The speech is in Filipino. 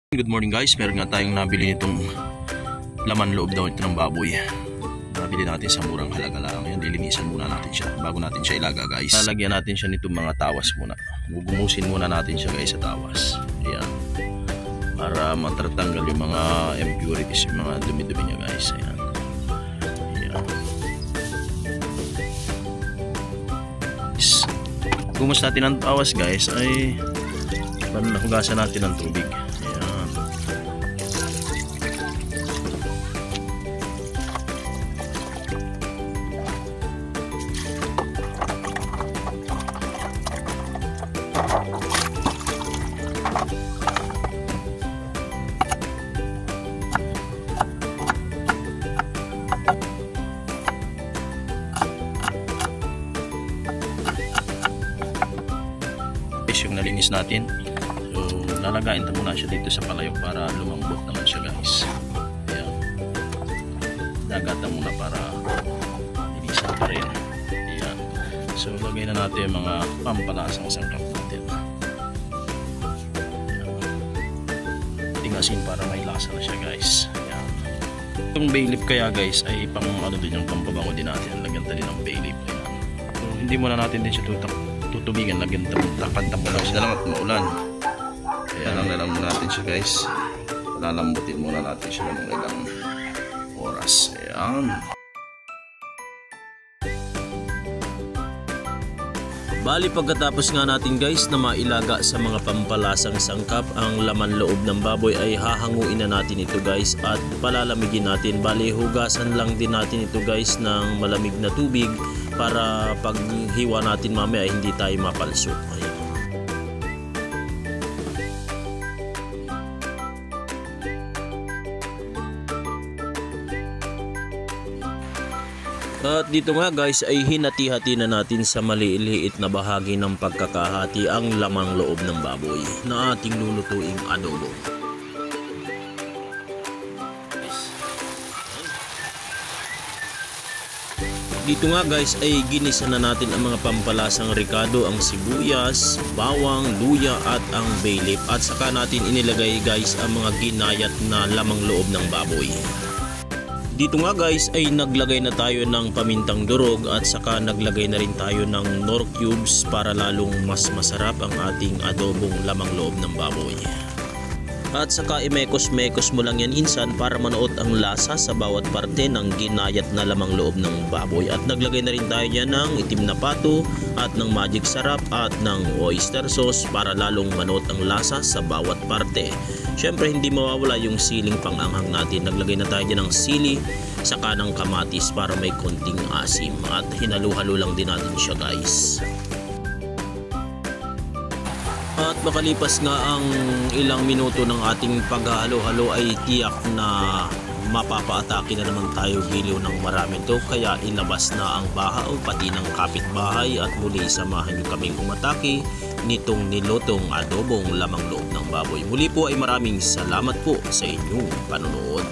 Good morning guys, meron nga tayong nabili nitong laman loob daw ito ng baboy. Nabili natin sa murang halaga lang. Yan, lilinisan muna natin siya bago natin siya ilaga guys. Lalagyan natin siya nitong mga tawas muna. Gugumusin muna natin siya guys sa tawas. Ayan. Para matatanggal yung mga impurities, yung mga dumi-dumi niya guys. Ayan. Ayan. Gumus natin ang tawas guys ay hugasan natin ng tubig. Yung nalinis natin, so lalagayin ito muna siya dito sa palayok para lumambot naman siya guys. Ayan, dagatan muna para linisan pa rin. Ayan. So lagay na natin yung mga pampalasang sangkap natin. Tingasin para may lasa na siya guys. Ayan. Itong bay leaf kaya guys ay pang ano din, yung pampabango din natin. Lagyan tayo ng bay leaf. Ayan. So hindi muna natin din siya tutubigan, lagyan tapan-tapan lang siya lang at maulan. Kaya lang natin siya guys. Lalambutin muna natin siya ng ilang oras. Ayan. Bali pagkatapos nga natin guys na mailaga sa mga pampalasang sangkap ang laman loob ng baboy ay hahanguin na natin ito guys at palalamigin natin. Bali hugasan lang din natin ito guys ng malamig na tubig para pag hiwa natin mamaya ay hindi tayo mapalso. Ayan. At dito nga guys ay hinati-hati na natin sa maliliit na bahagi ng pagkakahati ang lamang loob ng baboy na ating lulutuing adobo. Dito nga guys ay ginisa na natin ang mga pampalasang ricado, ang sibuyas, bawang, luya at ang bay leaf at saka natin inilagay guys ang mga ginayat na lamang loob ng baboy. Dito nga guys ay naglagay na tayo ng pamintang durog at saka naglagay na rin tayo ng nor cubes para lalong mas masarap ang ating adobong lamang loob ng baboy. At saka imekos-mekos mo lang yan insan para manuot ang lasa sa bawat parte ng ginayat na lamang loob ng baboy. At naglagay na rin tayo dyan ng itim na pato at ng magic sarap at ng oyster sauce para lalong manuot ang lasa sa bawat parte. Syempre hindi mawawala yung siling panganghang natin. Naglagay na tayo dyan ng sili saka ng kamatis para may konting asim at hinalo-halo lang din natin siya guys. At makalipas nga ang ilang minuto ng ating paghalo-halo ay tiyak na mapapaatake na naman tayo giliw ng marami to, kaya ilabas na ang bahaw pati ng kapitbahay at muli samahan nyo kaming umatake nitong nilutong adobong lamang loob ng baboy. Muli po ay maraming salamat po sa inyong panonood.